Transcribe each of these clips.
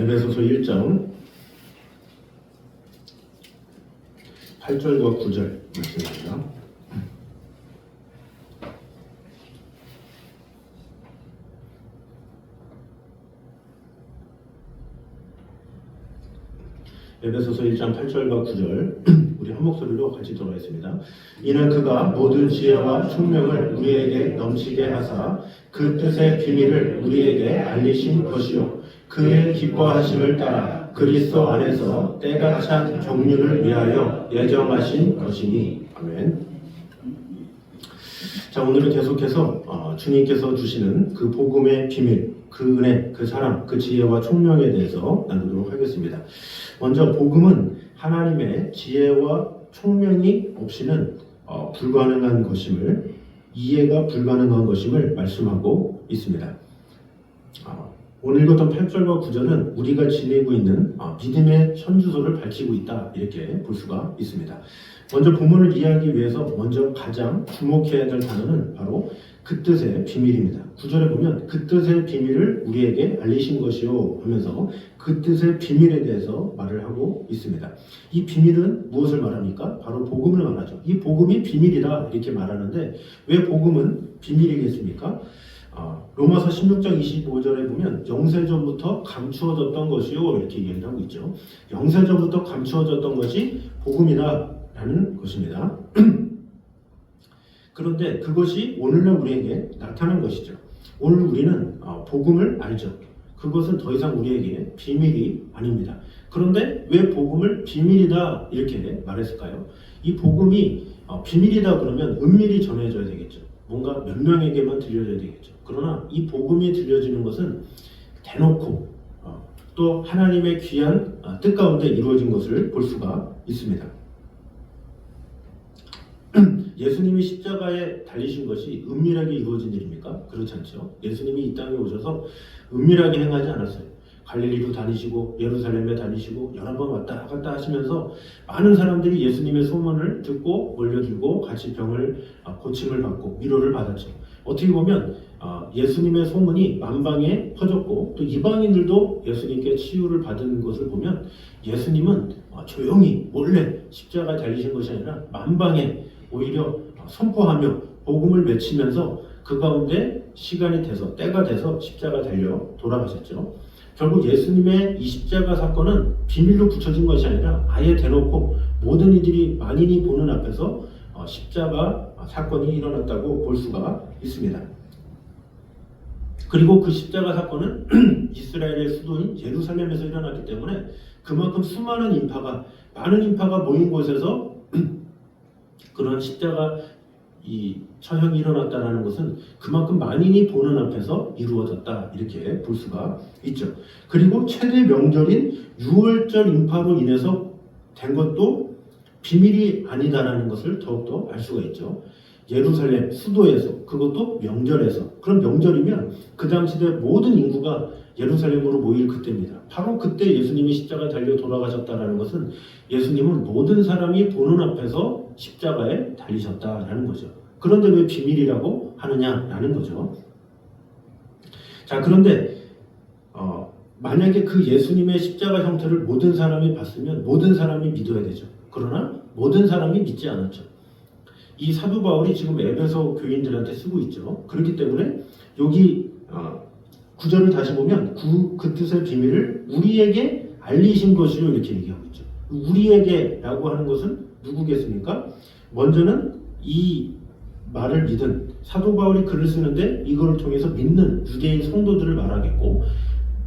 에베소서 1장 8절과 9절 말씀입니다. 에베소서 1장 8절과 9절 우리 한 목소리로 같이 돌아가겠습니다. 이는 그가 모든 지혜와 총명을 우리에게 넘치게 하사 그 뜻의 비밀을 우리에게 알리신 것이요 그의 기뻐하심을 따라 그리스도 안에서 때가 찬 경륜을 위하여 예정하신 것이니. 아멘. 자, 오늘은 계속해서 주님께서 주시는 그 복음의 비밀, 그 은혜, 그 사랑, 그 지혜와 총명에 대해서 나누도록 하겠습니다. 먼저 복음은 하나님의 지혜와 총명이 없이는 불가능한 것임을, 이해가 불가능한 것임을 말씀하고 있습니다. 오늘 읽었던 8절과 9절은 우리가 지니고 있는 믿음의 현주소를 밝히고 있다, 이렇게 볼 수가 있습니다. 먼저 본문을 이해하기 위해서 먼저 가장 주목해야 될 단어는 바로 그 뜻의 비밀입니다. 9절에 보면 그 뜻의 비밀을 우리에게 알리신 것이요 하면서 그 뜻의 비밀에 대해서 말을 하고 있습니다. 이 비밀은 무엇을 말합니까? 바로 복음을 말하죠. 이 복음이 비밀이다, 이렇게 말하는데 왜 복음은 비밀이겠습니까? 로마서 16장 25절에 보면 영세전부터 감추어졌던 것이요, 이렇게 얘기를 하고 있죠. 영세전부터 감추어졌던 것이 복음이다라는 것입니다. 그런데 그것이 오늘날 우리에게 나타난 것이죠. 오늘 우리는 복음을 알죠. 그것은 더 이상 우리에게 비밀이 아닙니다. 그런데 왜 복음을 비밀이다 이렇게 말했을까요? 이 복음이 비밀이다 그러면 은밀히 전해져야 되겠죠. 뭔가 몇 명에게만 들려져야 되겠죠. 그러나 이 복음이 들려지는 것은 대놓고 또 하나님의 귀한 뜻 가운데 이루어진 것을 볼 수가 있습니다. 예수님이 십자가에 달리신 것이 은밀하게 이루어진 일입니까? 그렇지 않죠. 예수님이 이 땅에 오셔서 은밀하게 행하지 않았어요. 갈릴리로 다니시고 예루살렘에 다니시고 여러 번 왔다 갔다 하시면서 많은 사람들이 예수님의 소문을 듣고 몰려들고 같이 병을 고침을 받고 위로를 받았죠. 어떻게 보면 예수님의 소문이 만방에 퍼졌고 또 이방인들도 예수님께 치유를 받은 것을 보면 예수님은 조용히 몰래 십자가에 달리신 것이 아니라 만방에 오히려 선포하며 복음을 외치면서 그 가운데 시간이 돼서 때가 돼서 십자가 달려 돌아가셨죠. 결국 예수님의 이 십자가 사건은 비밀로 붙여진 것이 아니라 아예 대놓고 모든 이들이 만인이 보는 앞에서 십자가 사건이 일어났다고 볼 수가 있습니다. 그리고 그 십자가 사건은 이스라엘의 수도인 예루살렘에서 일어났기 때문에 그만큼 많은 인파가 모인 곳에서 그런 십자가 이 처형이 일어났다는 것은 그만큼 만인이 보는 앞에서 이루어졌다, 이렇게 볼 수가 있죠. 그리고 최대 명절인 유월절 인파로 인해서 된 것도 비밀이 아니다라는 것을 더욱더 알 수가 있죠. 예루살렘 수도에서, 그것도 명절에서. 그럼 명절이면 그 당시대 모든 인구가 예루살렘으로 모일 그때입니다. 바로 그때 예수님이 십자가에 달려 돌아가셨다는 것은 예수님은 모든 사람이 보는 앞에서 십자가에 달리셨다라는 거죠. 그런데 왜 비밀이라고 하느냐라는 거죠. 자, 그런데 만약에 그 예수님의 십자가 형태를 모든 사람이 봤으면 모든 사람이 믿어야 되죠. 그러나 모든 사람이 믿지 않았죠. 이 사도 바울이 지금 에베소 교인들한테 쓰고 있죠. 그렇기 때문에 여기 9절을 다시 보면 그 뜻의 비밀을 우리에게 알리신 것이요, 이렇게 얘기하고 있죠. 우리에게라고 하는 것은 누구겠습니까? 먼저는 이 말을 믿은 사도 바울이 글을 쓰는데 이거를 통해서 믿는 유대인 성도들을 말하겠고,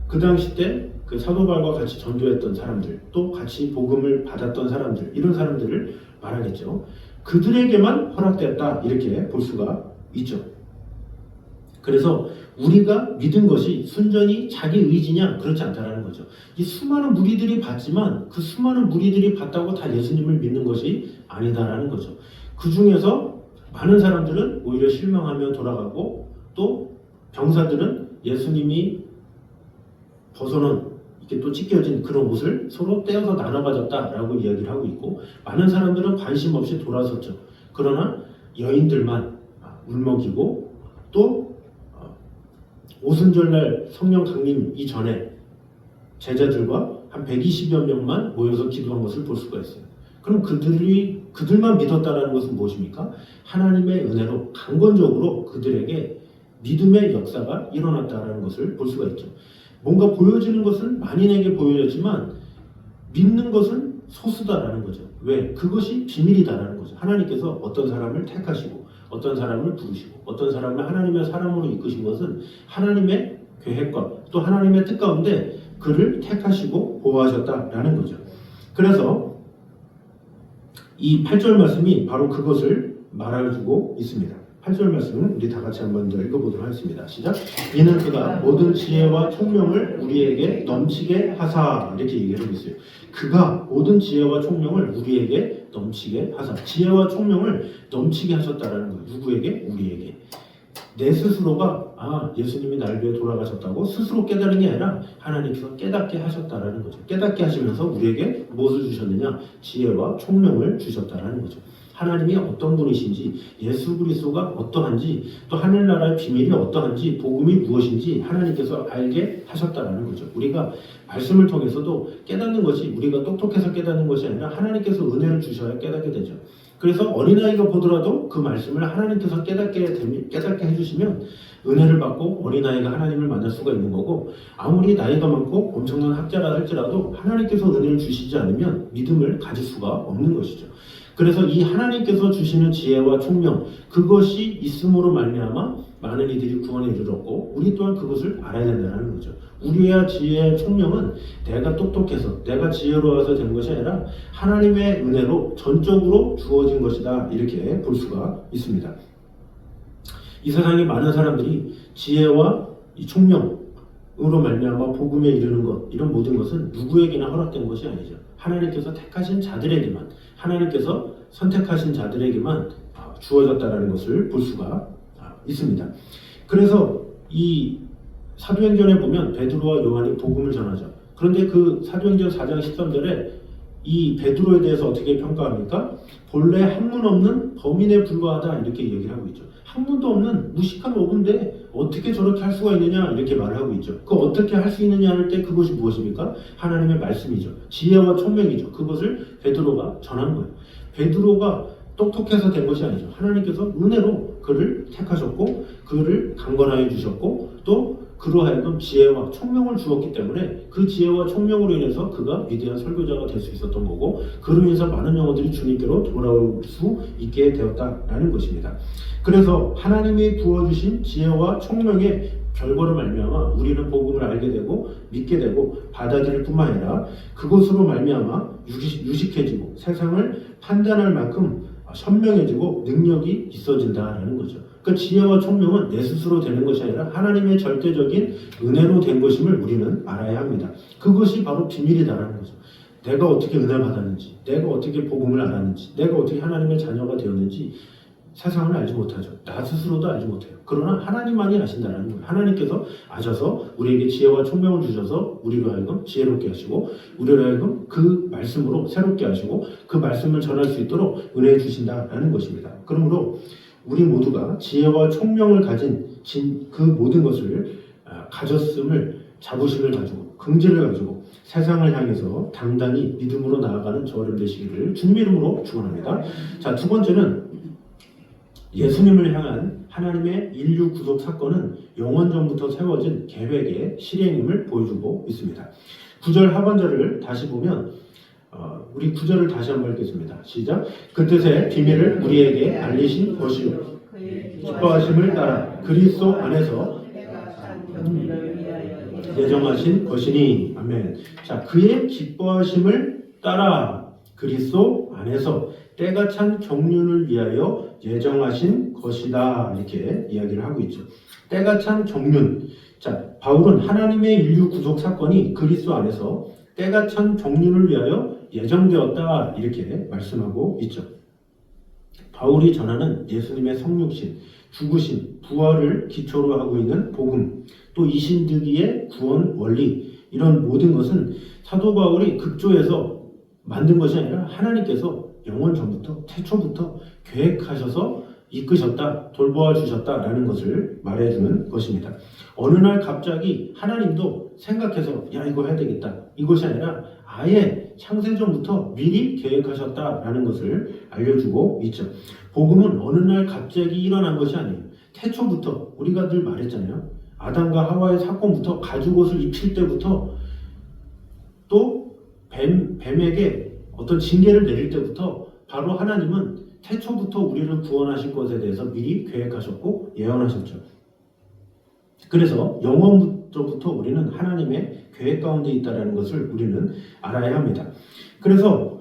그 당시 때 그 사도 바울과 같이 전도했던 사람들, 또 같이 복음을 받았던 사람들, 이런 사람들을 말하겠죠. 그들에게만 허락되었다, 이렇게 볼 수가 있죠. 그래서 우리가 믿은 것이 순전히 자기 의지냐? 그렇지 않다라는 거죠. 이 수많은 무리들이 봤지만 그 수많은 무리들이 봤다고 다 예수님을 믿는 것이 아니다라는 거죠. 그 중에서 많은 사람들은 오히려 실망하며 돌아가고, 또 병사들은 예수님이 벗어놓은 이렇게 또 찢겨진 그런 옷을 서로 떼어서 나눠 가졌다라고 이야기를 하고 있고, 많은 사람들은 관심 없이 돌아섰죠. 그러나 여인들만 울먹이고, 또 오순절날 성령 강림 이전에 제자들과 한 120여 명만 모여서 기도한 것을 볼 수가 있어요. 그럼 그들만 믿었다라는 것은 무엇입니까? 하나님의 은혜로 강건적으로 그들에게 믿음의 역사가 일어났다라는 것을 볼 수가 있죠. 뭔가 보여지는 것은 만인에게 보여졌지만 믿는 것은 소수다라는 거죠. 왜? 그것이 비밀이다라는 거죠. 하나님께서 어떤 사람을 택하시고 어떤 사람을 부르시고 어떤 사람을 하나님의 사람으로 이끄신 것은 하나님의 계획과 또 하나님의 뜻 가운데 그를 택하시고 보호하셨다라는 거죠. 그래서 이 8절 말씀이 바로 그것을 말해주고 있습니다. 8절 말씀은 우리 다 같이 한번 더 읽어보도록 하겠습니다. 시작. 이는 그가 모든 지혜와 총명을 우리에게 넘치게 하사, 이렇게 얘기하고 있어요. 그가 모든 지혜와 총명을 우리에게 넘치게 하사. 지혜와 총명을 넘치게 하셨다라는 거예요. 누구에게? 우리에게. 내 스스로가 예수님이 날 위해 돌아가셨다고 스스로 깨달은 게 아니라 하나님께서 깨닫게 하셨다라는 거죠. 깨닫게 하시면서 우리에게 무엇을 주셨느냐? 지혜와 총명을 주셨다라는 거죠. 하나님이 어떤 분이신지, 예수 그리스도가 어떠한지, 또 하늘나라의 비밀이 어떠한지, 복음이 무엇인지 하나님께서 알게 하셨다라는 거죠. 우리가 말씀을 통해서도 깨닫는 것이 우리가 똑똑해서 깨닫는 것이 아니라 하나님께서 은혜를 주셔야 깨닫게 되죠. 그래서 어린아이가 보더라도 그 말씀을 하나님께서 깨닫게 해주시면 은혜를 받고 어린아이가 하나님을 만날 수가 있는 거고, 아무리 나이가 많고 엄청난 학자라 할지라도 하나님께서 은혜를 주시지 않으면 믿음을 가질 수가 없는 것이죠. 그래서 이 하나님께서 주시는 지혜와 총명, 그것이 있음으로 말미암아 많은 이들이 구원에 이르렀고 우리 또한 그것을 알아야 된다는 거죠. 우리의 지혜의 총명은 내가 똑똑해서 내가 지혜로워서 된 것이 아니라 하나님의 은혜로 전적으로 주어진 것이다, 이렇게 볼 수가 있습니다. 이 세상에 많은 사람들이 지혜와 이 총명으로 말미암아 복음에 이르는 것, 이런 모든 것은 누구에게나 허락된 것이 아니죠. 하나님께서 택하신 자들에게만, 하나님께서 선택하신 자들에게만 주어졌다는 것을 볼 수가 있습니다. 그래서 이 사도행전에 보면 베드로와 요한이 복음을 전하죠. 그런데 그 사도행전 4장 13절에 이 베드로에 대해서 어떻게 평가합니까? 본래 학문 없는 범인에 불과하다, 이렇게 얘기를 하고 있죠. 학문도 없는 무식한 어부인데 어떻게 저렇게 할 수가 있느냐, 이렇게 말을 하고 있죠. 그 어떻게 할 수 있느냐 할 때 그것이 무엇입니까? 하나님의 말씀이죠. 지혜와 총명이죠. 그것을 베드로가 전한 거예요. 베드로가 똑똑해서 된 것이 아니죠. 하나님께서 은혜로 그를 택하셨고 그를 강건하여 주셨고 또 그로 하여금 지혜와 총명을 주었기 때문에 그 지혜와 총명으로 인해서 그가 위대한 설교자가 될 수 있었던 거고, 그로 인해서 많은 영혼들이 주님께로 돌아올 수 있게 되었다라는 것입니다. 그래서 하나님이 부어주신 지혜와 총명의 결과로 말미암아 우리는 복음을 알게 되고 믿게 되고 받아들일 뿐만 아니라 그것으로 말미암아 유식해지고 세상을 판단할 만큼 선명해지고 능력이 있어진다라는 거죠. 그 지혜와 총명은 내 스스로 되는 것이 아니라 하나님의 절대적인 은혜로 된 것임을 우리는 알아야 합니다. 그것이 바로 비밀이다라는 거죠. 내가 어떻게 은혜 받았는지, 내가 어떻게 복음을 알았는지, 내가 어떻게 하나님의 자녀가 되었는지 세상은 알지 못하죠. 나 스스로도 알지 못해요. 그러나 하나님만이 아신다는 거예요. 하나님께서 아셔서 우리에게 지혜와 총명을 주셔서 우리로 하여금 지혜롭게 하시고 우리로 하여금 그 말씀으로 새롭게 하시고 그 말씀을 전할 수 있도록 은혜해 주신다라는 것입니다. 그러므로 우리 모두가 지혜와 총명을 가진 그 모든 것을 가졌음을, 자부심을 가지고 긍지를 가지고 세상을 향해서 당당히 믿음으로 나아가는 저 여러분 되시기를 주님의 이름으로 축원합니다. 자, 두 번째는 예수님을 향한 하나님의 인류 구속 사건은 영원전부터 세워진 계획의 실행임을 보여주고 있습니다. 9절 하반절을 다시 보면 우리 9절을 다시 한번 읽겠습니다. 시작. 그 뜻의 비밀을 우리에게 알리신 것이요 기뻐하심을 따라 그리스도 안에서 예정하신 것이니. 아멘. 자, 그의 기뻐하심을 따라 그리스도 안에서 때가 찬 경륜을 위하여 예정하신 것이다, 이렇게 이야기를 하고 있죠. 때가 찬 경륜. 자, 바울은 하나님의 인류 구속 사건이 그리스도 안에서 때가 찬 경륜을 위하여 예정되었다, 이렇게 말씀하고 있죠. 바울이 전하는 예수님의 성육신, 죽으신, 부활을 기초로 하고 있는 복음, 또 이신득이의 구원 원리, 이런 모든 것은 사도 바울이 극조에서 만든 것이 아니라 하나님께서 영원 전부터 태초부터 계획하셔서 이끄셨다, 돌보아 주셨다라는 것을 말해주는 것입니다. 어느 날 갑자기 하나님도 생각해서 야 이거 해야 되겠다 이것이 아니라 아예 창세전부터 미리 계획하셨다라는 것을 알려주고 있죠. 복음은 어느 날 갑자기 일어난 것이 아니에요. 태초부터 우리가 늘 말했잖아요. 아담과 하와의 사건부터 가죽옷을 입힐 때부터 또 뱀에게 어떤 징계를 내릴 때부터 바로 하나님은 태초부터 우리를 구원하실 것에 대해서 미리 계획하셨고 예언하셨죠. 그래서 영원부터 우리는 하나님의 계획 가운데 있다는 것을 우리는 알아야 합니다. 그래서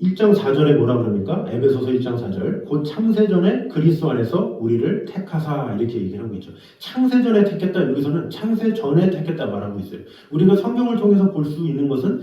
1장 4절에 뭐라 그럽니까? 에베소서 1장 4절 곧 창세전에 그리스도 안에서 우리를 택하사 이렇게 얘기를 하고 있죠. 창세전에 택했다 여기서는 창세전에 택했다 말하고 있어요. 우리가 성경을 통해서 볼 수 있는 것은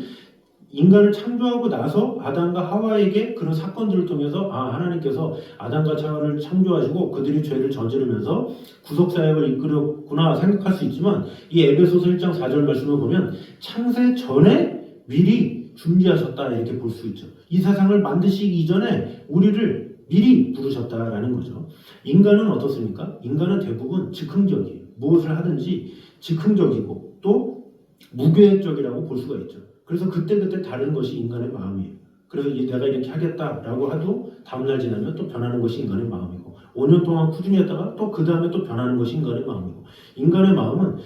인간을 창조하고 나서 아담과 하와에게 그런 사건들을 통해서 하나님께서 아담과 하와를 창조하시고 그들이 죄를 저지르면서 구속사역을 이끌었구나 생각할 수 있지만 이 에베소서 1장 4절 말씀을 보면 창세 전에 미리 준비하셨다 이렇게 볼 수 있죠. 이 세상을 만드시기 이전에 우리를 미리 부르셨다라는 거죠. 인간은 어떻습니까? 인간은 대부분 즉흥적이에요. 무엇을 하든지 즉흥적이고 또 무계획적이라고 볼 수가 있죠. 그래서 그때그때 다른 것이 인간의 마음이에요. 그래서 내가 이렇게 하겠다라고 해도 다음날 지나면 또 변하는 것이 인간의 마음이고 5년 동안 꾸준히 했다가 또 그 다음에 또 변하는 것이 인간의 마음이고 인간의 마음은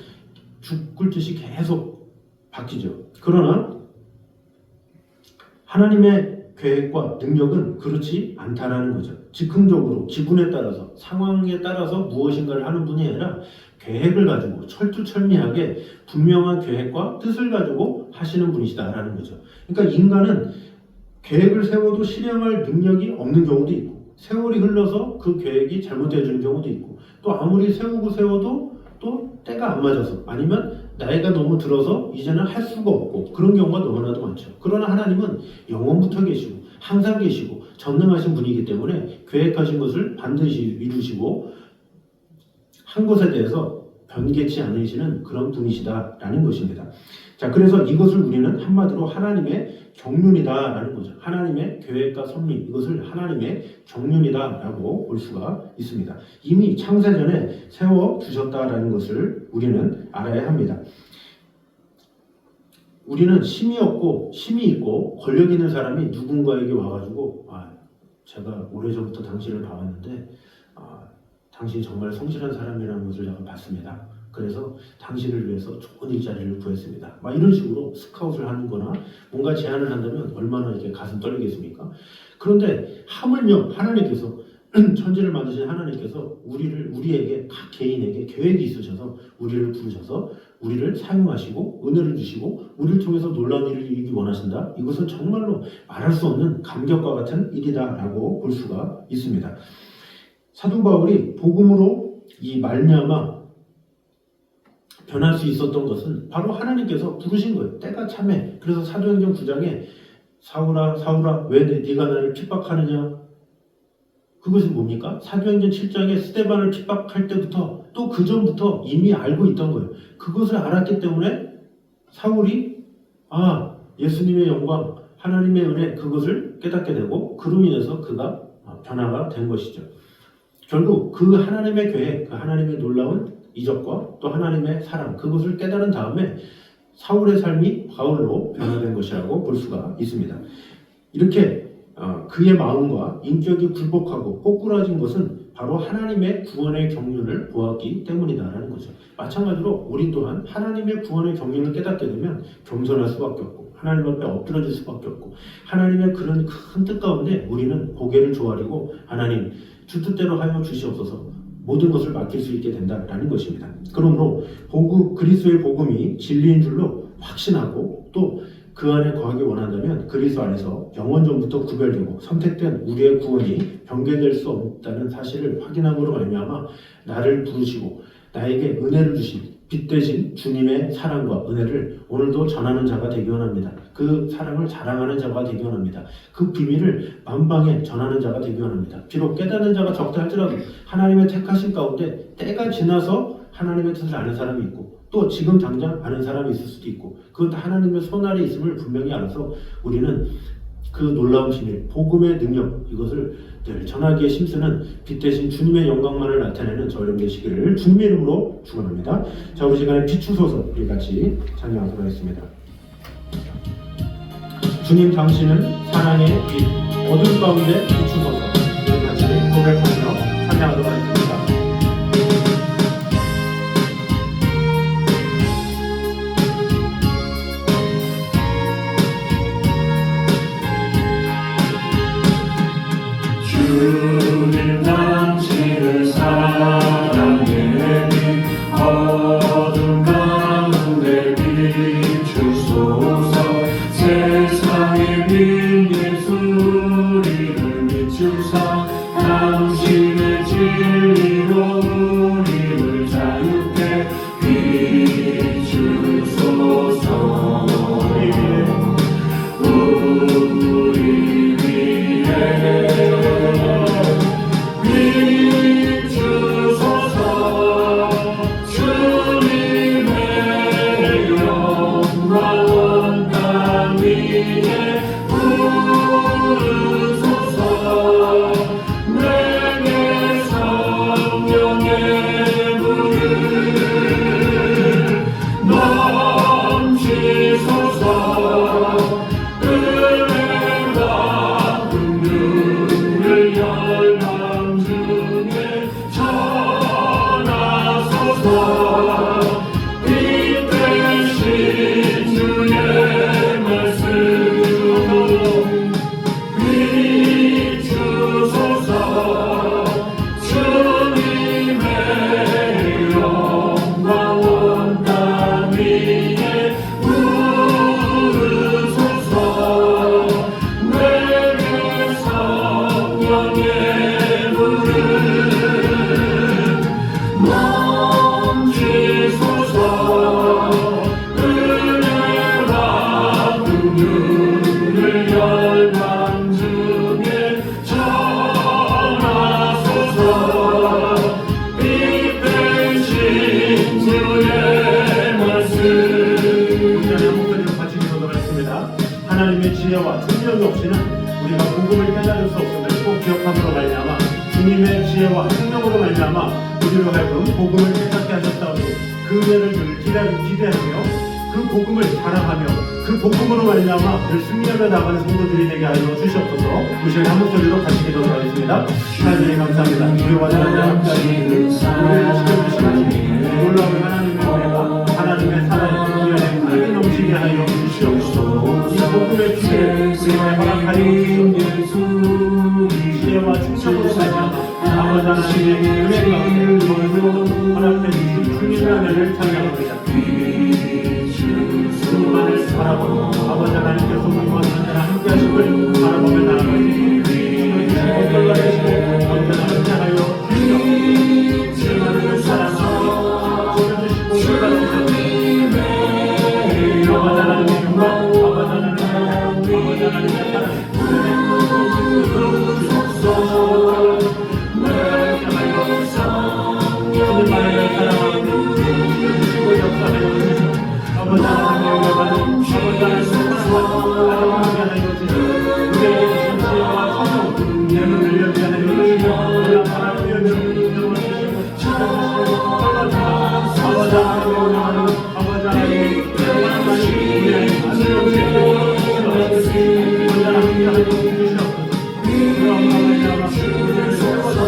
죽을 듯이 계속 바뀌죠. 그러나 하나님의 계획과 능력은 그렇지 않다라는 거죠. 즉흥적으로 기분에 따라서 상황에 따라서 무엇인가를 하는 분이 아니라 계획을 가지고 철두철미하게 분명한 계획과 뜻을 가지고 하시는 분이시다라는 거죠. 그러니까 인간은 계획을 세워도 실행할 능력이 없는 경우도 있고 세월이 흘러서 그 계획이 잘못되어지는 경우도 있고 또 아무리 세워도 또 때가 안 맞아서 아니면 나이가 너무 들어서 이제는 할 수가 없고 그런 경우가 너무나도 많죠. 그러나 하나님은 영원부터 계시고 항상 계시고 전능하신 분이기 때문에 계획하신 것을 반드시 이루시고 한 것에 대해서 변개치 않으시는 그런 분이시다라는 것입니다. 자, 그래서 이것을 우리는 한마디로 하나님의 경륜이다라는 거죠. 하나님의 계획과 섭리, 이것을 하나님의 경륜이다라고 볼 수가 있습니다. 이미 창세전에 세워두셨다라는 것을 우리는 알아야 합니다. 우리는 힘이 없고 힘이 있고 권력 있는 사람이 누군가에게 와가지고 제가 오래전부터 당신을 봐왔는데 당신이 정말 성실한 사람이라는 것을 제가 봤습니다. 그래서 당신을 위해서 좋은 일자리를 구했습니다. 막 이런 식으로 스카웃을 하는 거나 뭔가 제안을 한다면 얼마나 이렇게 가슴 떨리겠습니까? 그런데 하물며 하나님께서 천지를 만드신 하나님께서 우리에게 각 개인에게 계획이 있으셔서 우리를 부르셔서 우리를 사용하시고 은혜를 주시고 우리를 통해서 놀라운 일을 이루기 원하신다. 이것은 정말로 말할 수 없는 감격과 같은 일이다라고 볼 수가 있습니다. 사도 바울이 복음으로 이 말미암아 변할 수 있었던 것은 바로 하나님께서 부르신 거예요. 때가 참해. 그래서 사도행전 9장에 사울아 사울아 왜 네가 나를 핍박하느냐. 그것은 뭡니까? 사도행전 7장에 스데반을 핍박할 때부터 또 그 전부터 이미 알고 있던 거예요. 그것을 알았기 때문에 사울이 예수님의 영광 하나님의 은혜 그것을 깨닫게 되고 그로 인해서 그가 변화가 된 것이죠. 결국 그 하나님의 계획, 그 하나님의 놀라운 이적과 또 하나님의 사랑 그것을 깨달은 다음에 사울의 삶이 바울로 변화된 것이라고 볼 수가 있습니다. 이렇게 그의 마음과 인격이 굴복하고 꼬꾸라진 것은 바로 하나님의 구원의 경륜을 보았기 때문이다라는 거죠. 마찬가지로 우리 또한 하나님의 구원의 경륜을 깨닫게 되면 겸손할 수밖에 없고 하나님 앞에 엎드러질 수밖에 없고 하나님의 그런 큰 뜻 가운데 우리는 고개를 조아리고 하나님 주 뜻대로 하여 주시옵소서 모든 것을 맡길 수 있게 된다라는 것입니다. 그러므로 그리스도의 복음이 진리인 줄로 확신하고 또 그 안에 거하기 원한다면 그리스도 안에서 영원전부터 구별되고 선택된 우리의 구원이 변개될 수 없다는 사실을 확인함으로 말미암아 나를 부르시고 나에게 은혜를 주신 빛 대신 주님의 사랑과 은혜를 오늘도 전하는 자가 되기 원합니다. 그 사랑을 자랑하는 자가 되기 원합니다. 그 비밀을 만방에 전하는 자가 되기 원합니다. 비록 깨닫는 자가 적다 할지라도 하나님의 택하신 가운데 때가 지나서 하나님의 뜻을 아는 사람이 있고 또 지금 당장 아는 사람이 있을 수도 있고 그것도 하나님의 손 아래 있음을 분명히 알아서 우리는 그 놀라운 비밀, 복음의 능력, 이것을 늘 전하기에 힘쓰는 빛 대신 주님의 영광만을 나타내는 저 여러분 되시기를 주님의 이름으로 축원합니다. 자, 우리 시간에 비추소서 우리 같이 찬양하도록 하겠습니다. 주님 당신은 사랑의 빛, 어둠 가운데 비추소서. 우리 같이 고백하며 찬양하도록 하겠습니다. 주님 당신을 사랑의 빛 어둠 가운데 비추소서 세상의 빛 예수를 비추사 당신의 진리로 우리를 자유케 비추소서 우리 위에 비추소서 주님의 영광 온 땅 위에 부으소서 내게 성령의 불을 넘치소서 은혜와 긍휼을 열망 중에 전하소서 빛 대신 주의 말씀 비추소서 주님의 영광 온 땅 위에 부으소서 내게 성령의 불을 넘치소서 은혜와 긍휼을 열망 중에 전하소서 빛 대신 주의 말씀 우리 목소리로 같이 기도하겠습니다. 하나님의 지혜와 능력이 없이는 우리가 복음을 깨달을 수 없음을 꼭 기억함으로 말미암아 주님의 지혜와 능력으로 말미암아 우리로 하여금 복음을 깨닫게 하셨사오니 그 은혜를 늘 기대하며 그 복음을 자랑하며 그 복음으로 말미암아 늘 승리하며 나가는 성도들이 되게 하여 주시옵소서. 우리 시간 한 목소리로 같이 기도하겠습니다. 하나님 감사합니다. 우리와 하나님의 우리를 지켜주시는 놀라운 하나님의 은혜가 하나님의 사랑이 우리 안에 크게 넘치게 하여 주시옵소서. 이 복음의 기회를 우리가 허락하여 주시옵소서. 지혜와 충성으로 말미암아 아버지 하나님의 은혜 가운데 허락해 주신 주님의 은혜를 찬양합니다. 주님만을 바라보고 아버지 하나님께서 우리와 언제나 함께 하심을 바라보며 나아가니 주님을 되시고 언제나 함께하여 주시옵소서. 주님만을 사랑하고 지켜주시고 돌봐주시옵소서. 아버지 하나님의 영광, 아버지 하나님의 사랑, 아버지 하나님의 사랑 주님만을 사랑하고 지켜주시고 역사하여 주시옵소서. 아버지 하나님의 영광을 아버지 하나님의 사랑과 아버지 하나님의 우리에게 주신 지혜와 성령 내 눈을 열게 하여 주시고 우리 하나님의 영광을 주시고 지켜주시고 돌봐주시옵소서. 아버지 하나님의 영광을 아버지 하나님의 영광을 우리에게 주시고 언제나 함께하여 주시옵소서. 우리 영광을 잡아 우리를 세워서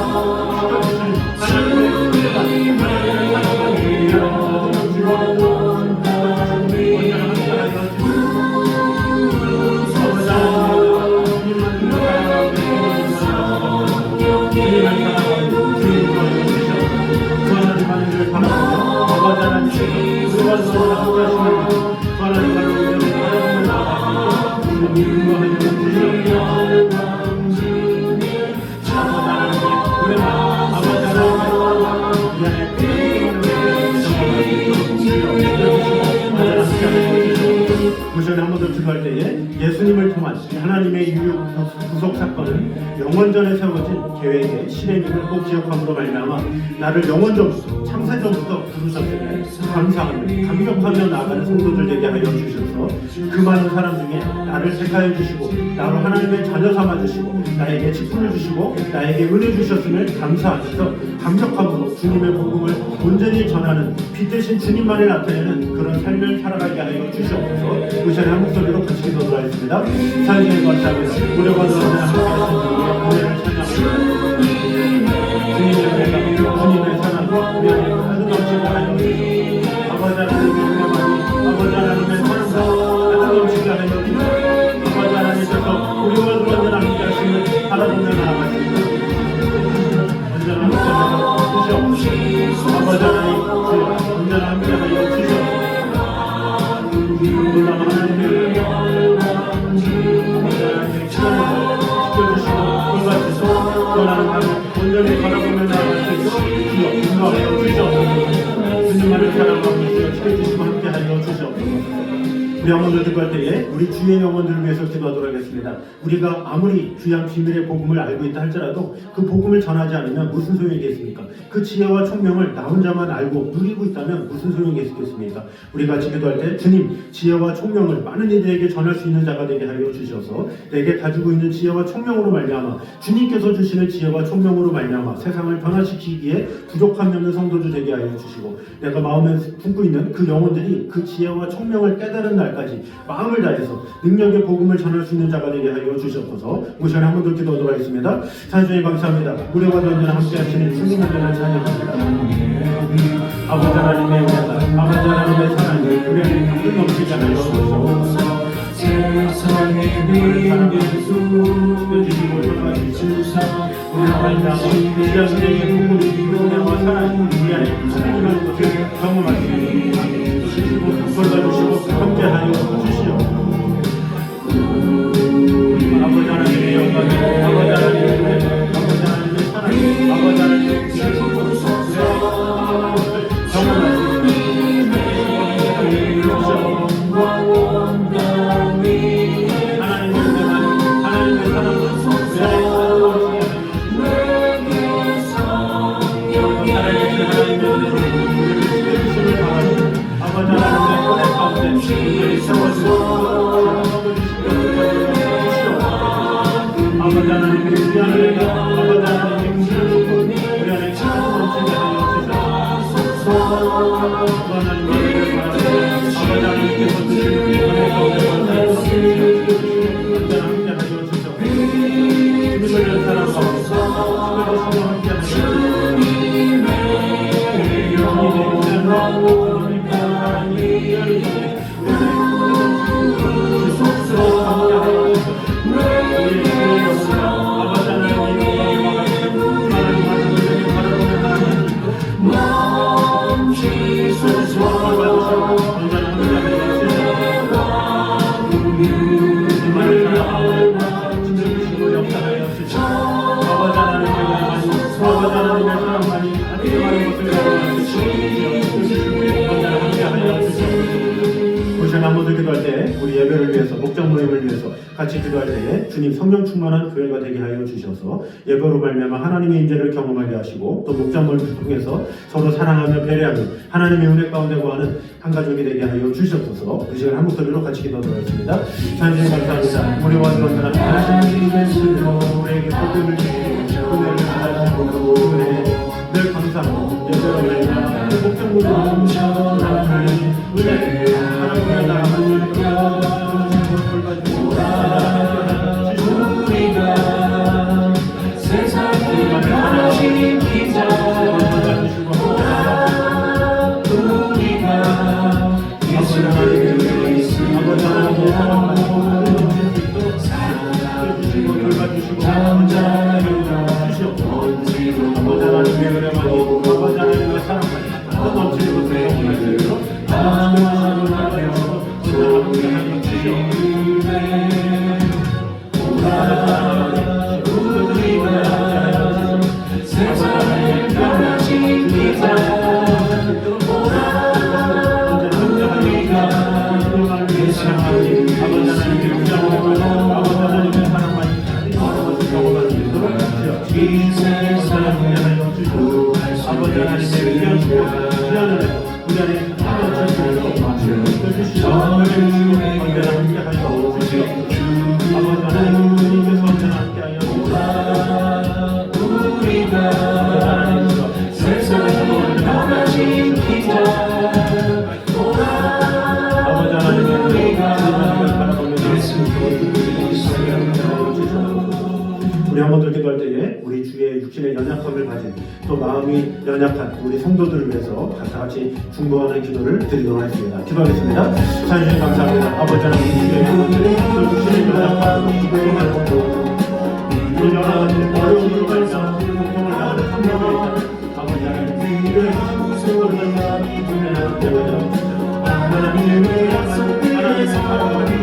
지켜주신 하나님의 무시원에 한 번 더 주도할 때에 예수님을 통한 하나님의 인류 구속 사건은 영원전에 세워진 계획의 실행임을 꼭 기억함으로 말미암아 나를 영원전부터 창세전부터 부르셨으며 감사하며 감격하며 나아가는 성도들 되게 하여 주셔서 그 많은 사람 중에 나를 택하여 주시고 나로 하나님의 자녀 삼아 주시고 나에게 직분을 주시고 나에게 은혜 주셨음을 감사하면서 감격함으로 주님의 복음을 온전히 전하는 빛 대신 주님만을 나타내는 그런 삶을 살아가게 하여 주시옵소서. 우리 한 목소리로 같이 기도하겠습니다. 사랑의 감사합니다. 우리가 너를 함께 하신 주님의 은혜가 주님의 사랑과 우리 안에 가득 넘치게 하여 주시옵소서. 아버지 하나님의 은혜만이 아버지 하나님의 사랑과 가득 넘치게 하여 주시옵소서. 아버지 하나님께서 우리와 언제나 함께 하심을 바라보며 나아가십니다. 언제나 함께 하여 주시옵소서. 아버지 하나님 언제나 함께 하여 주시옵소서. 놀라운 하나님의 은혜가 아버지 하나님의 시간을 지켜주시고 돌봐주시고 떠나는 밤에 온전히 바라보며 나아갈 수 있도록 주여 인도하여 주시옵소서. 주님만을 사랑하고 주여 지켜주시고 함께하여 주시옵소서. 우리 영혼들 기도할 때에 우리 주의 영혼들을 위해서 기도하도록 하겠습니다. 우리가 아무리 귀한 비밀의 복음을 알고 있다 할지라도 그 복음을 전하지 않으면 무슨 소용이 있겠습니까? 그 지혜와 총명을 나 혼자만 알고 누리고 있다면 무슨 소용이 있겠습니까? 우리 같이 기도할 때 주님 지혜와 총명을 많은 이들에게 전할 수 있는 자가 되게 하여 주셔서 내게 가지고 있는 지혜와 총명으로 말미암아 주님께서 주시는 지혜와 총명으로 말미암아 세상을 변화시키기에 부족함이 없는 성도들 되게 하여 주시고 내가 마음에 품고 있는 그 영혼들이 그 지혜와 총명을 깨달은 날까지 마음을 다해서 능력의 복음을 전할 수 있는 자가 되게 하여 주셨소서. 우리 시간에 한 번 더 기도하도록 하겠습니다. 사주에 감사합니다. 우리와 언제나 함께 하시는 주님의 은혜를 찬양합니다. 아버지 하나님의 은혜가 아버지 하나님의 사랑이 우리 안에 가득 넘치게 하여 주시옵소서. 세상의 빛 주시고 돌아주시옵소서. 우리 하나님 귀한 은혜의 복음이 은혜와 사랑이 우리 안에 하나님의 것을 경험하시고 주시고 돌봐주시고 함께하여 주시옵소서. 아버지 하나님의 영광, 아버지 하나님의 은혜, 아버지 하나님의 사랑, 아버지 하나님의 귀한 것을 경험하시고 하나님의 은혜만, 하나님의 사랑만 아버지 하나님의 은혜 가운데 우리를 세워주시고 아버지 하나님의 귀한 은혜가 아버지 하나님의 귀한 축복 우리 안에 가득 넘치게 하여 주시옵소서. 하나님의 은혜를 바라보고 아버지 하나님께서 주시는 은혜 가운데 감사해서 언제나 함께 하여 주시옵소서. 주님을 사랑하고 주님을 함께 하여 주시옵소서. 한번더 기도할 때 우리 예배를 위해서 목장 모임을 위해서 같이 기도할 때에 주님 성령 충만한 교회가 되게 하여 주셔서 예배로 말미암아 하나님의 임재를 경험하게 하시고 또 목장 모임을 통해서 서로 사랑하며 배려하며 하나님의 은혜 가운데 거하는 한 가족이 되게 하여 주셨소서. 그 시간 한 목소리로 같이 기도하도록 하겠습니다. 하나님 감사합니다. 우리와 언제나 하나님의 신으로 우리에게 복음을 주시고 은혜를 받아주시고 늘 감사하고 예배로 말미암아 목장 모임을 사랑하는 은혜 하나님의 나라만 우리가 세상을 변화시키자 우리가 예수를 아버지 하나님의 사랑을 사랑해주시고 돌봐주시고 감사하여 주시옵소서. 아버지 하나님의 은혜만이 아버지 하나님의 사랑만이 또 넘치는 것을 경험하시도록 세상을 변화시키자 아버지 하나님의 문제를 가진 또 마음이 연약한 우리 성도들을 위해서 다 같이 중보하는 기도를 드리도록 하겠습니다. 기도하겠습니다. 하나님 감사합니다. 아버지 하나님 주의 주시는 연약한 또 여러 가지 어려움으로 말미암아 고통을 당하는 성도들이 있다면 아버지 하나님 위로해 주시고 그런 마음이 주면 되어야 하나님의 약속의 사랑이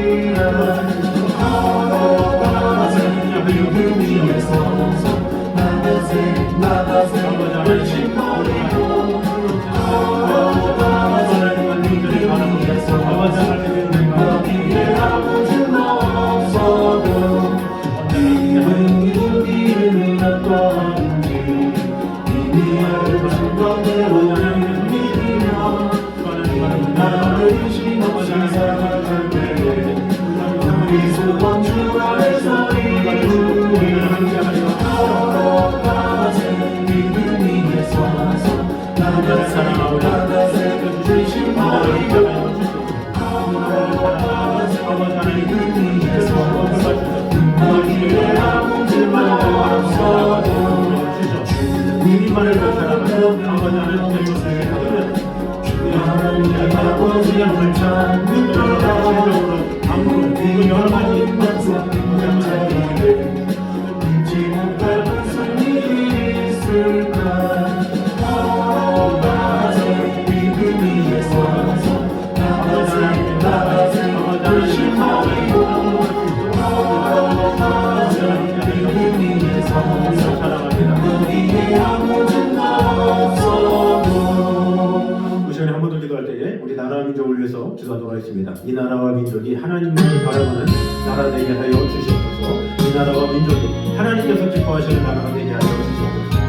우리 나라 민족을 위해서 기도하도록 하겠습니다. 이 나라와 민족이 하나님을 바라보는 나라 되게 하여 주시옵소서. 이 나라와 민족이 하나님께서 기뻐하시는 나라가 되게 하여 주시옵소서.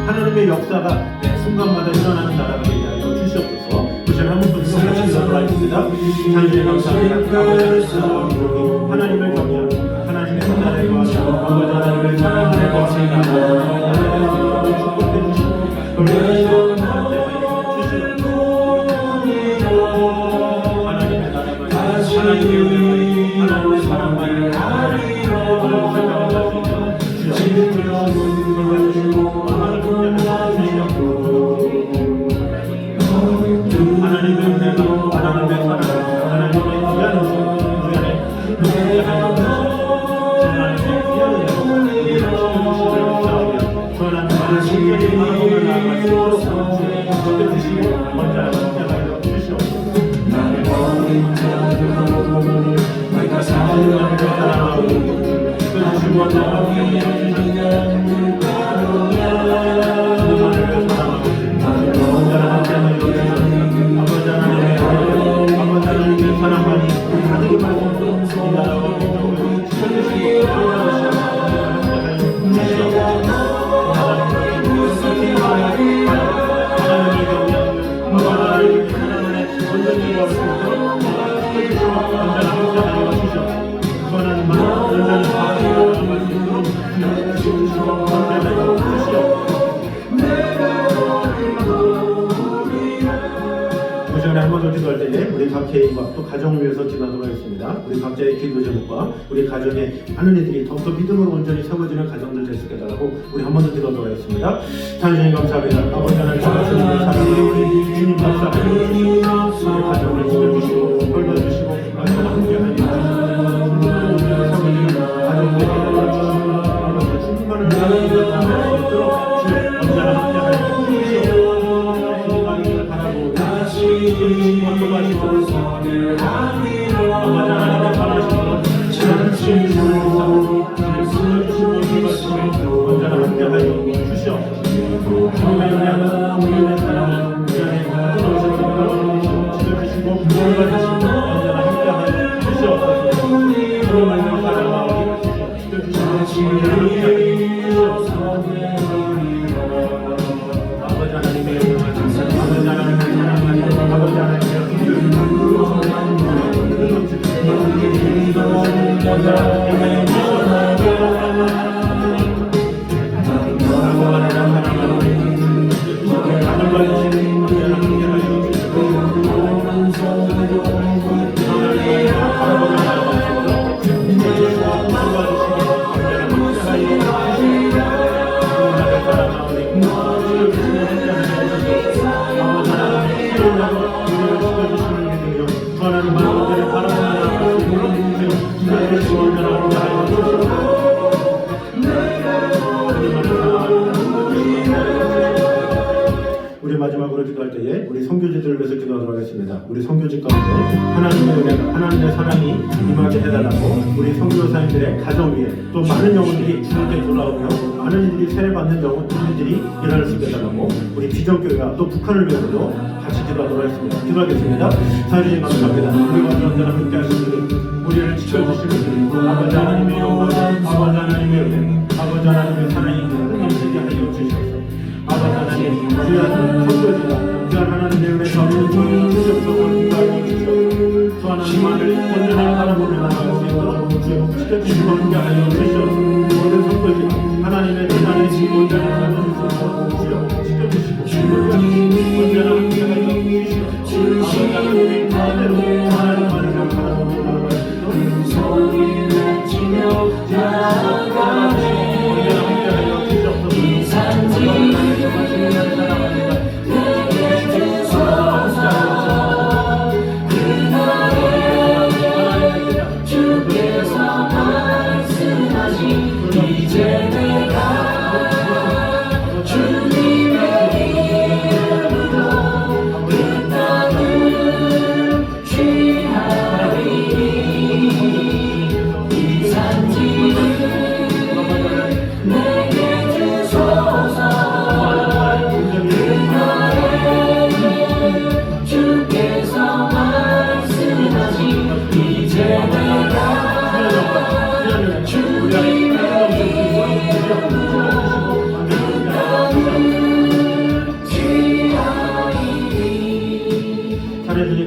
하나님의 역사가 매 순간마다 일어나는 나라가 되게 하여 주시옵소서. 우선 한번 더 기도하도록 하겠습니다. 하나님 감사합니다. 하나님을 경외하고 하나님의 나라에 거하시고 아버지 하나님의 나라에 거하시는 축복해 주시고 하나님의 사랑만을 기도할 때에 우리 각 개인과 또 가정을 위해서 기도하도록 하겠습니다. 우리 각자의 기도 제목과 우리 가정에 하는 이들이 더욱더 믿음으로 온전히 세워지는 가정들 될 수 있게 해달라고 우리 한 번 더 기도하도록 하겠습니다. 하나님 감사합니다. 아버지 하나님 주님을 사랑하는 주님 감사합니다. 우리 가정을 지켜주시고 돌봐주시고 하나님 함께 하나님 세워지는 가정들 주시고 충만을 하나님 있도록 주의 언제나 함께 하여 주시옵소서. No 주님 언제나 함께 하여 주시옵소서. 우리 마지막으로 기도할 때에 우리 선교지들을 위해서 기도하도록 하겠습니다. 우리 선교지 가운데 하나님의 은혜가, 하나님의 사랑이 임하게 해달라고 우리 선교사님들의 가정 위에 또 많은 영혼들이 주님께 돌아오며 많은 이들이 세례받는 일들이 일어날 수 있게 해달라고 우리 비전교회와 또 북한을 위해서도 같이 기도하도록 하겠습니다. 기도하겠습니다. 사주님 감사합니다. 우리와 언제나 함께 하시는 우리를 지켜주시는 아버지 하나님의 영원, 아버지 하나님의 은혜, 아버지 하나님의 사랑이 넘치게 하여 주시옵소서. 아버지 하나님, 귀한 선교지가 귀한 하나님의 은혜 전을 주시옵소서. 기도하여 주시옵소서. 주 하나님만을 언제나 바라보며 나아갈 수 있도록 지켜주시고 함께 하여 주시옵소서. 모든 선교지가 하나님의 뜻안에 언제나 바라보며 지켜주시고 언제나 함께 하여 주시옵소서. 아버지 하나님의 마음대로 하나님만을 바라보며 나아갈 수 있도록 소리 외치며 나아가네. 언제나 함께 하여 주시옵소서.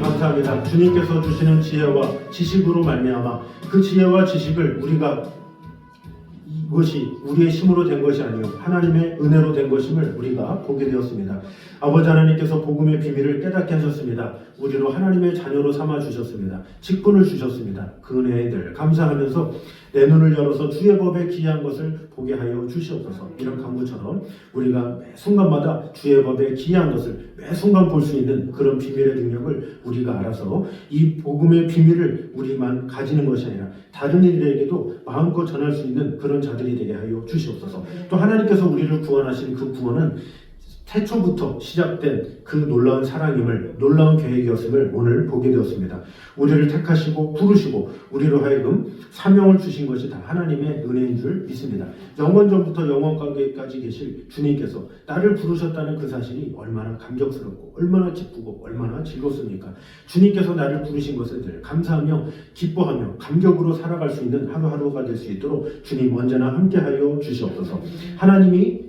감사합니다. 주님께서 주시는 지혜와 지식으로 말미암아 그 지혜와 지식을 우리가 이것이 우리의 힘으로 된 것이 아니요 하나님의 은혜로 된 것임을 우리가 보게 되었습니다. 아버지 하나님께서 복음의 비밀을 깨닫게 하셨습니다. 우리로 하나님의 자녀로 삼아 주셨습니다. 직분을 주셨습니다. 그 은혜에 늘 감사하면서 내 눈을 열어서 주의 법에 기이한 것을 보게 하여 주시옵소서. 이런 간구처럼 우리가 매 순간마다 주의 법에 기이한 것을 매 순간 볼 수 있는 그런 비밀의 능력을 우리가 알아서 이 복음의 비밀을 우리만 가지는 것이 아니라 다른 이들에게도 마음껏 전할 수 있는 그런 자들이 되게 하여 주시옵소서. 또 하나님께서 우리를 구원하신 그 구원은 태초부터 시작된 그 놀라운 사랑임을, 놀라운 계획이었음을 오늘 보게 되었습니다. 우리를 택하시고 부르시고 우리로 하여금 사명을 주신 것이 다 하나님의 은혜인 줄 믿습니다. 영원전부터 영원까지 계실 주님께서 나를 부르셨다는 그 사실이 얼마나 감격스럽고 얼마나 기쁘고 얼마나 즐겁습니까? 주님께서 나를 부르신 것에 늘 감사하며 기뻐하며 감격으로 살아갈 수 있는 하루하루가 될 수 있도록 주님 언제나 함께하여 주시옵소서. 하나님이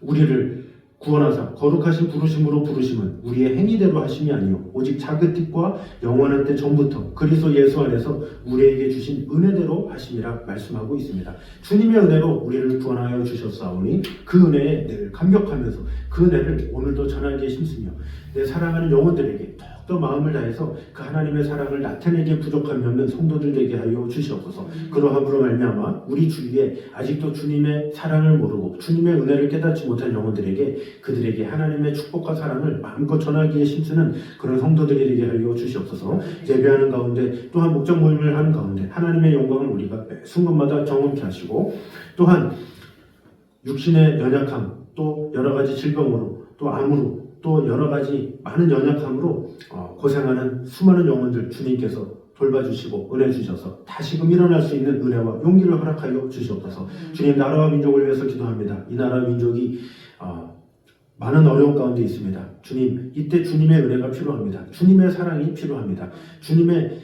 우리를 구원하사 거룩하신 부르심으로 부르심은 우리의 행위대로 하심이 아니요 오직 자그뜻과 영원한 때 전부터 그리스도 예수 안에서 우리에게 주신 은혜대로 하심이라 말씀하고 있습니다. 주님의 은혜로 우리를 구원하여 주셨사오니 그 은혜에 늘 감격하면서 그 은혜를 오늘도 전하기에 힘쓰며 내 사랑하는 영혼들에게 더욱더 마음을 다해서 그 하나님의 사랑을 나타내기에 부족함이 없는 성도들 되게 하여 주시옵소서. 그러함으로 말미암아 우리 주위에 아직도 주님의 사랑을 모르고 주님의 은혜를 깨닫지 못한 영혼들에게 그들에게 하나님의 축복과 사랑을 마음껏 전하기에 힘쓰는 그런 성도들이 되게 하여 주시옵소서. 예배하는 가운데 또한 목적 모임을 하는 가운데 하나님의 영광을 우리가 매 순간마다 경험케 하시고 또한 육신의 연약함 또 여러 가지 질병으로 또 암으로 또 여러 가지 많은 연약함으로 고생하는 수많은 영혼들 주님께서 돌봐주시고 은혜 주셔서 다시금 일어날 수 있는 은혜와 용기를 허락하여 주시옵소서. 주님 나라와 민족을 위해서 기도합니다. 이 나라와 민족이 많은 어려움 가운데 있습니다. 주님 이때 주님의 은혜가 필요합니다. 주님의 사랑이 필요합니다. 주님의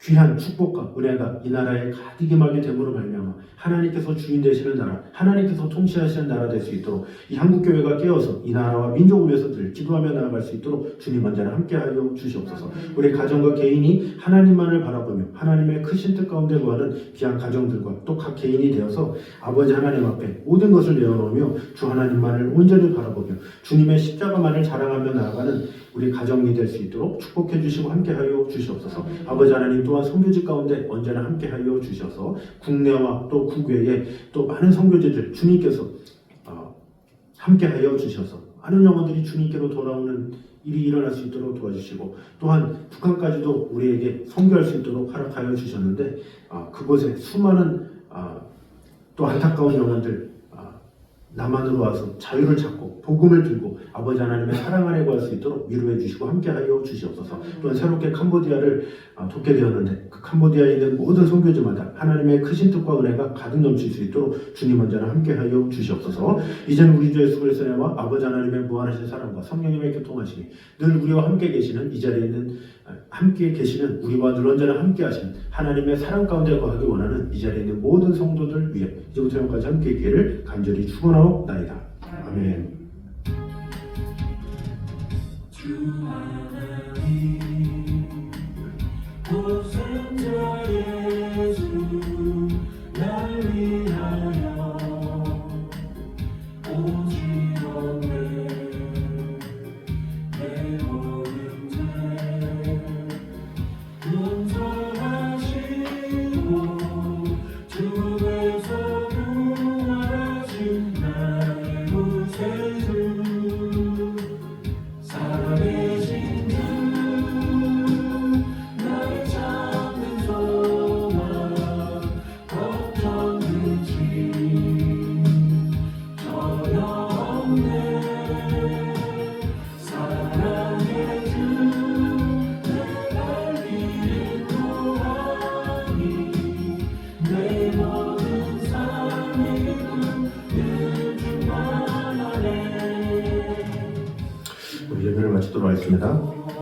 귀한 축복과 은혜가 이 나라에 가득 임하게 됨으로 말미암아 하나님께서 주인 되시는 나라, 하나님께서 통치하시는 나라 될 수 있도록 이 한국교회가 깨어서 이 나라와 민족을 위해서 늘 기도하며 나아갈 수 있도록 주님 언제나 함께하여 주시옵소서. 우리 가정과 개인이 하나님만을 바라보며 하나님의 크신 뜻 가운데 거하는 귀한 가정들과 또 각 개인이 되어서 아버지 하나님 앞에 모든 것을 내어놓으며 주 하나님만을 온전히 바라보며 주님의 십자가만을 자랑하며 나아가는 우리 가정이 될 수 있도록 축복해 주시고 함께하여 주시옵소서. 아버지 하나님 또한 선교지 가운데 언제나 함께하여 주셔서 국내와 또 국외에 또 많은 선교지들 주님께서 함께하여 주셔서 많은 영혼들이 주님께로 돌아오는 일이 일어날 수 있도록 도와주시고 또한 북한까지도 우리에게 선교할 수 있도록 허락하여 주셨는데 그곳에 수많은 또 안타까운 영혼들 남한으로 와서 자유를 찾고 복음을 들고 아버지 하나님의 사랑 안에 구할 수 있도록 위로해 주시고 함께하여 주시옵소서. 또한 새롭게 캄보디아를 돕게 되었는데 그 캄보디아에 있는 모든 선교지마다 하나님의 크신 뜻과 은혜가 가득 넘칠 수 있도록 주님 언제나 함께하여 주시옵소서. 이제는 우리 주 예수 그리스도의 은혜와 아버지 하나님의 무한하신 사랑과 성령님의 교통하심이 늘 우리와 함께 계시는 이 자리에 있는 함께 계시는 우리와 늘 언제나 함께 하시는 하나님의 사랑 가운데 거하기 원하는 이 자리에 있는 모든 성도들 위해 이제부터 영까지 함께 있기를 간절히 축원하옵나이다. 아멘. 주 하나님 보생자 예수 날 위하여 오시옵네. 내 모든 죄 용서하시고 주에서 구원하신 나의 구세주 살아계신 주 나의 참된 소망 걱정 근심 전혀 없네. 사랑의 주 내가 인도하니 내 모든 삶의 꿈을 충만하네. 우리 예배를 마치도록 하겠습니다.